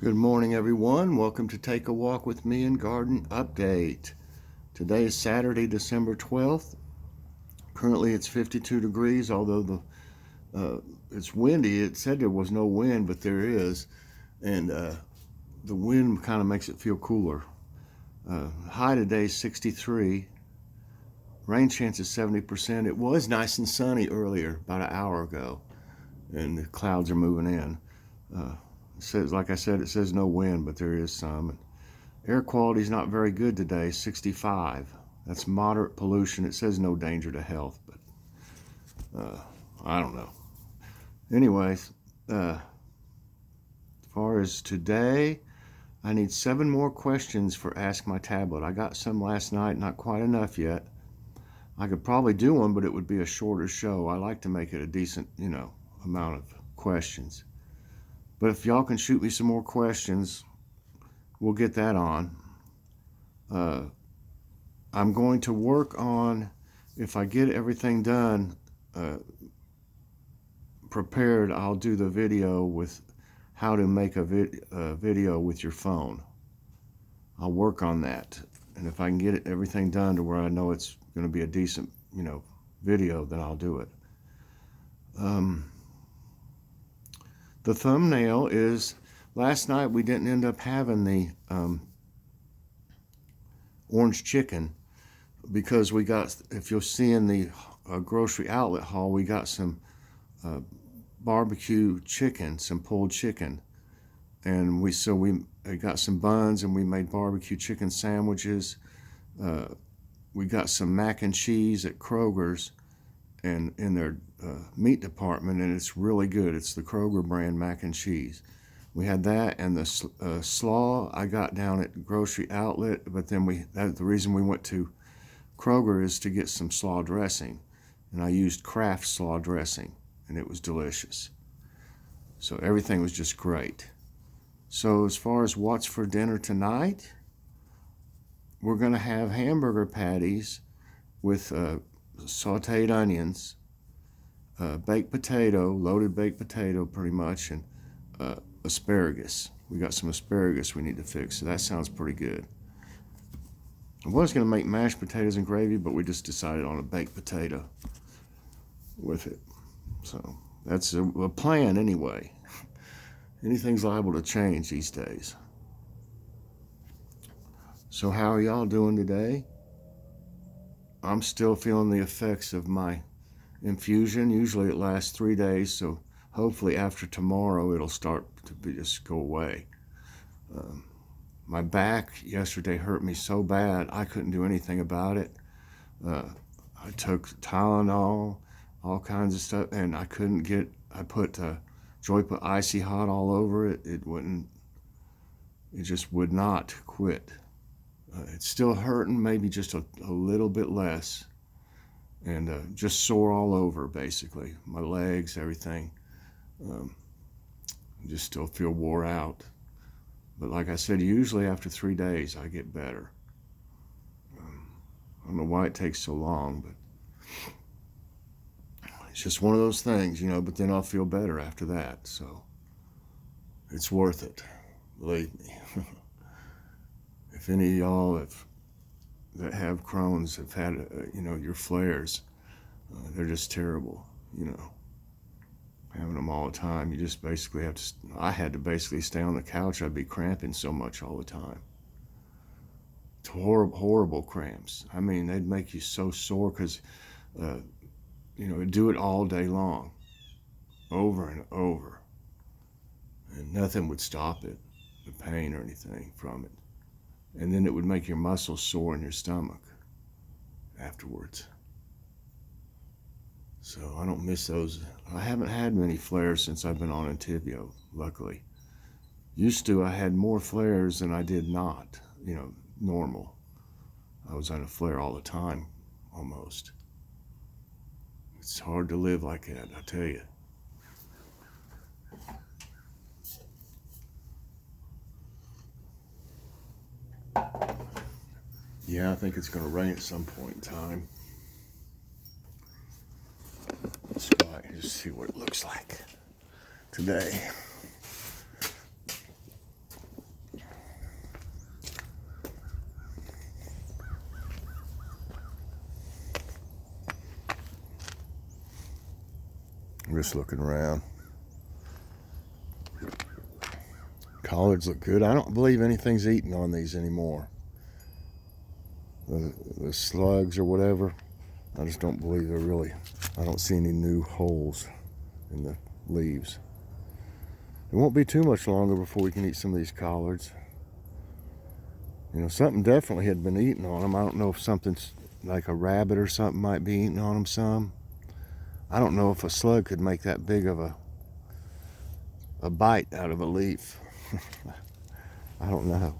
Good morning, everyone. Welcome to Take a Walk with Me and Garden Update. Today is Saturday, December 12th. Currently it's 52 degrees, although it's windy. It said there was no wind, but there is. And the wind kind of makes it feel cooler. High today is 63. Rain chance is 70%. It was nice and sunny earlier, about an hour ago. And the clouds are moving in. It says, like I said, it says no wind, but there is some. Air quality is not very good today, 65. That's moderate pollution. It says no danger to health, but I don't know. Anyways, as far as today, I need 7 more questions for Ask My Tablet. I got some last night, not quite enough yet. I could probably do one, but it would be a shorter show. I like to make it a decent, amount of questions. But if y'all can shoot me some more questions, we'll get that on. I'm going to work on, if I get everything done, prepared, I'll do the video with how to make a video with your phone. I'll work on that. And if I can get everything done to where I know it's going to be a decent, video, then I'll do it. The thumbnail is, last night we didn't end up having the orange chicken because we got, if you'll see in the grocery outlet haul, we got some barbecue chicken, some pulled chicken. And we got some buns and we made barbecue chicken sandwiches. We got some mac and cheese at Kroger's and in their meat department, and it's really good. It's the Kroger brand mac and cheese. We had that, and the slaw I got down at grocery outlet, but then the reason we went to Kroger is to get some slaw dressing, and I used Kraft slaw dressing, and it was delicious. So everything was just great. So as far as what's for dinner tonight, we're going to have hamburger patties with sauteed onions, baked potato, loaded baked potato pretty much, and asparagus. We got some asparagus we need to fix, so that sounds pretty good. I was going to make mashed potatoes and gravy, but we just decided on a baked potato with it. So that's a plan anyway. Anything's liable to change these days. So how are y'all doing today? I'm still feeling the effects of my infusion. Usually it lasts 3 days, so hopefully after tomorrow it'll start to just go away. My back yesterday hurt me so bad I couldn't do anything about it. I took Tylenol, all kinds of stuff, and I couldn't get, Joy put Icy Hot all over it. It just would not quit. It's still hurting, maybe just a little bit less, and just sore all over, basically. My legs, everything. Just still feel wore out. But like I said, usually after 3 days, I get better. I don't know why it takes so long, but it's just one of those things, but then I'll feel better after that. So it's worth it, believe me. If any of y'all that have Crohn's have had, your flares, they're just terrible, having them all the time. You just basically I had to basically stay on the couch. I'd be cramping so much all the time. It's horrible, horrible cramps. I mean, they'd make you so sore because, do it all day long, over and over. And nothing would stop it, the pain or anything from it. And then it would make your muscles sore in your stomach afterwards. So I don't miss those. I haven't had many flares since I've been on Entyvio, luckily. Used to, I had more flares than I did not, normal. I was on a flare all the time, almost. It's hard to live like that, I tell you. Yeah, I think it's going to rain at some point in time. Let's go out and just see what it looks like today. just looking around. Collards look good. I don't believe anything's eating on these anymore. The slugs or whatever, I just don't believe they're really, I don't see any new holes in the leaves. It won't be too much longer before we can eat some of these collards. You know, something definitely had been eating on them. I don't know if something's like a rabbit or something might be eating on them some. I don't know if a slug could make that big of a bite out of a leaf. I don't know.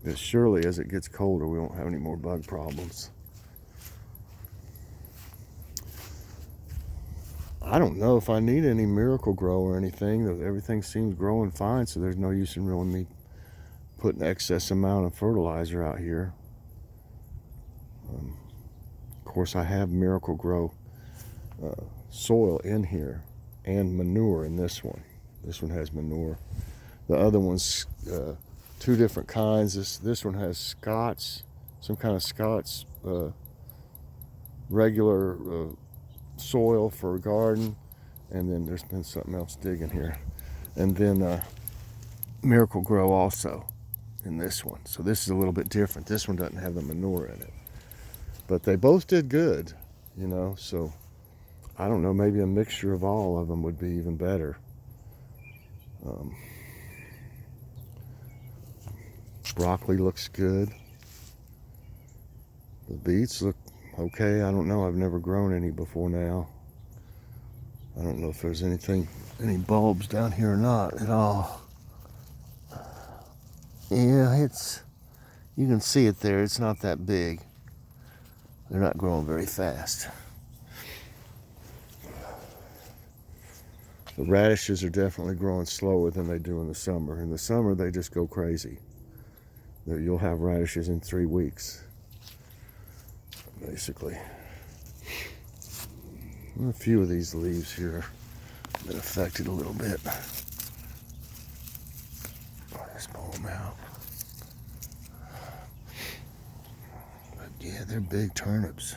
But surely as it gets colder, we won't have any more bug problems. I don't know if I need any Miracle-Gro or anything. Everything seems growing fine, so there's no use in really me putting excess amount of fertilizer out here. Of course, I have Miracle-Gro soil in here and manure in this one. This one has manure. The other one's two different kinds. This one has Scott's, some kind of Scott's regular soil for a garden, and then there's been something else digging here, and then Miracle-Gro also in this one. So this is a little bit different. This one doesn't have the manure in it, but they both did good, you know. So I don't know, maybe a mixture of all of them would be even better. Broccoli looks good. The beets look okay. I don't know, I've never grown any before now. I don't know if there's any bulbs down here or not at all. Yeah, you can see it there. It's not that big. They're not growing very fast. The radishes are definitely growing slower than they do in the summer. In the summer, they just go crazy. You'll have radishes in 3 weeks, basically. A few of these leaves here have been affected a little bit. I'll just pull them out. But yeah, they're big turnips.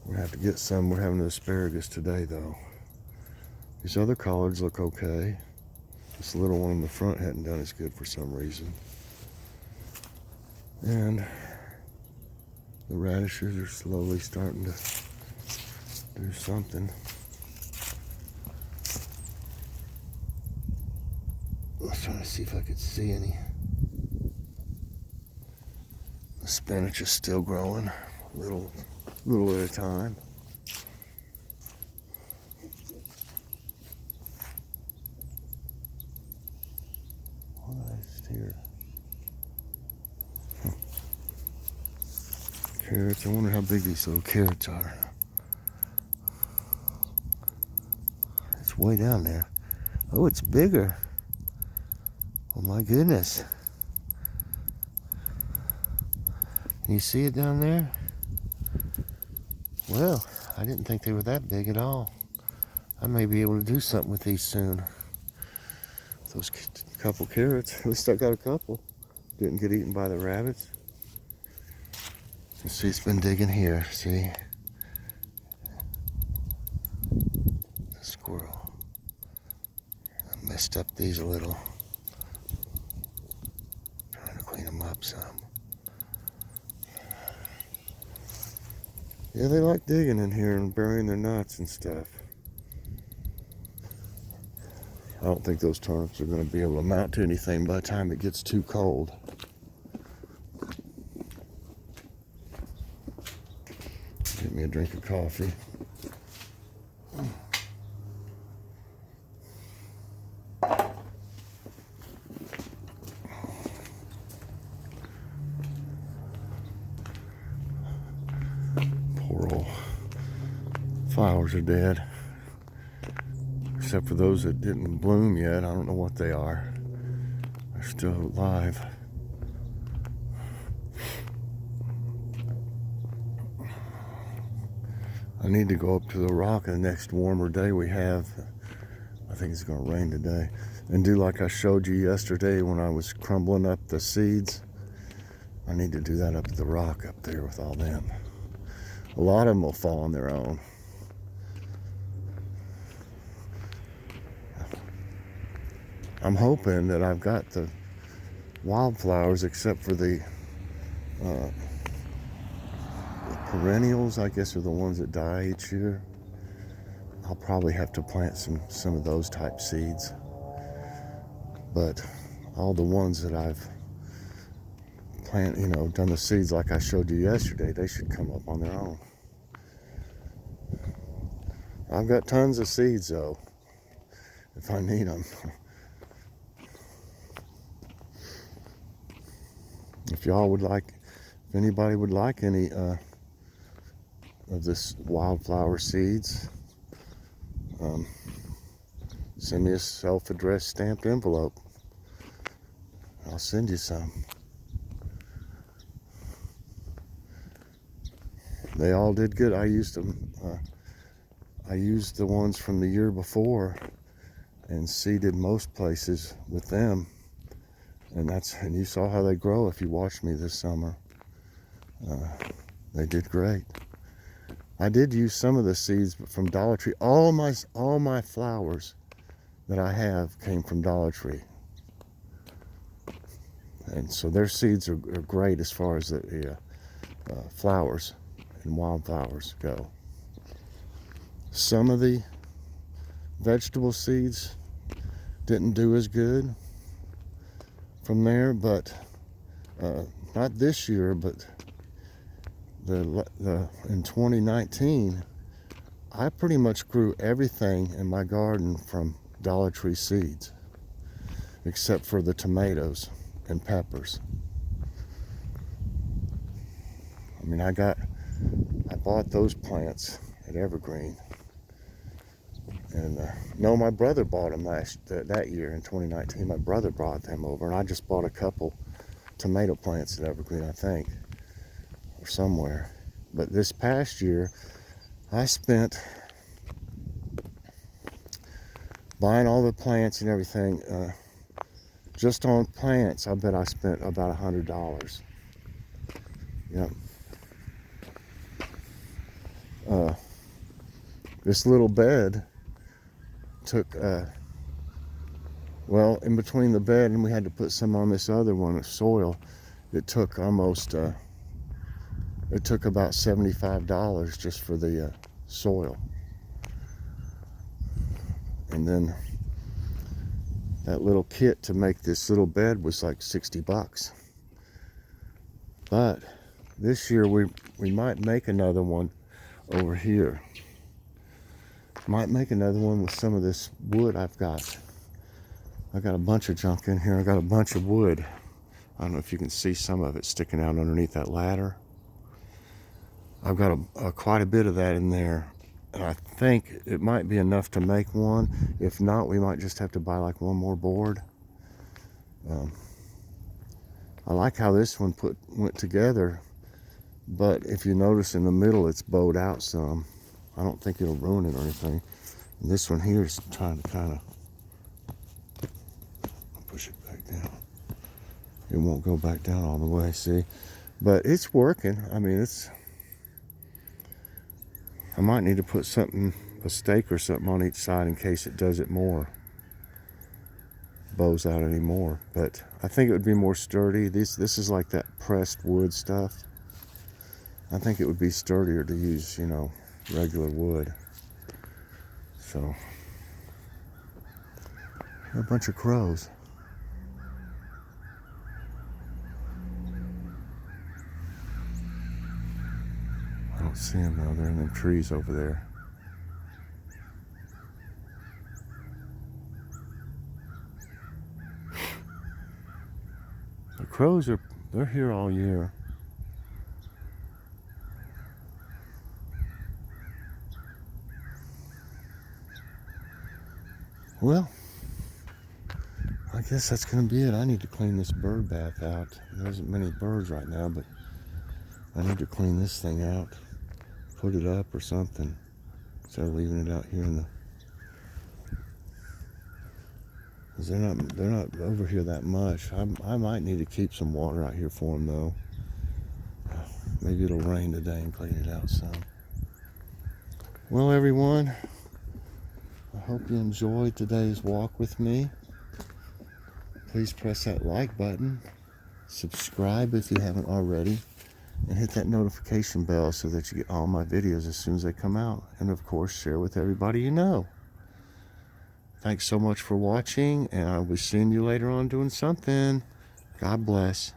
We're gonna have to get some. We're having asparagus today, though. These other collards look okay. This little one in the front hadn't done as good for some reason. And the radishes are slowly starting to do something. I was trying to see if I could see any. The spinach is still growing, little at a time. Here. Carrots. I wonder how big these little carrots are. It's way down there. Oh, it's bigger. Oh my goodness. Can you see it down there? Well, I didn't think they were that big at all. I may be able to do something with these soon. Those couple carrots, at least I got a couple. Didn't get eaten by the rabbits. You see, it's been digging here, see? The squirrel. I messed up these a little. Trying to clean them up some. Yeah, they like digging in here and burying their nuts and stuff. I don't think those turnips are going to be able to mount to anything by the time it gets too cold. Get me a drink of coffee. Poor old flowers are dead. Except for those that didn't bloom yet. I don't know what they are. They're still alive. I need to go up to the rock the next warmer day we have. I think it's going to rain today. And do like I showed you yesterday when I was crumbling up the seeds. I need to do that up at the rock up there with all them. A lot of them will fall on their own. I'm hoping that I've got the wildflowers, except for the perennials, I guess, are the ones that die each year. I'll probably have to plant some of those type seeds. But all the ones that I've done the seeds like I showed you yesterday, they should come up on their own. I've got tons of seeds though, if I need them. If anybody would like any of this wildflower seeds, send me a self-addressed stamped envelope. I'll send you some. They all did good. I used them. I used the ones from the year before and seeded most places with them. And you saw how they grow if you watched me this summer. They did great. I did use some of the seeds from Dollar Tree. All my flowers that I have came from Dollar Tree. And so their seeds are great as far as the flowers and wildflowers go. Some of the vegetable seeds didn't do as good from there, but not this year, but in 2019, I pretty much grew everything in my garden from Dollar Tree seeds, except for the tomatoes and peppers. I mean, I bought those plants at Evergreen, and no, my brother bought them that year in 2019. My brother brought them over, and I just bought a couple tomato plants at Evergreen, I think, or somewhere. But this past year, I spent buying all the plants and everything. Just on plants, I bet I spent about $100. Yep. This little bed took, in between the bed and we had to put some on this other one of soil, it took almost, it took about $75 just for the soil. And then that little kit to make this little bed was like $60. But this year we might make another one over here. Might make another one with some of this wood I've got. I got a bunch of junk in here. I got a bunch of wood. I don't know if you can see some of it sticking out underneath that ladder. I've got quite a bit of that in there. And I think it might be enough to make one. If not, we might just have to buy like one more board. I like how this one went together, but if you notice in the middle, it's bowed out some. I don't think it'll ruin it or anything. And this one here is trying to kind of push it back down. It won't go back down all the way, see? But it's working. I mean, I might need to put a stake or something on each side in case it does it more. Bows out anymore. But I think it would be more sturdy. This is like that pressed wood stuff. I think it would be sturdier to use, regular wood. So, a bunch of crows. I don't see them now. They're in them trees over there. The crows they're here all year. Well, I guess that's going to be it. I need to clean this bird bath out. There isn't many birds right now, but I need to clean this thing out, put it up or something, instead of leaving it out here in the... Because they're not over here that much. I might need to keep some water out here for them, though. Maybe it'll rain today and clean it out some. Well, everyone, I hope you enjoyed today's walk with me. Please press that like button, subscribe if you haven't already, and hit that notification bell so that you get all my videos as soon as they come out. And of course, share with everybody you know. Thanks so much for watching, and I'll be seeing you later on doing something. God bless.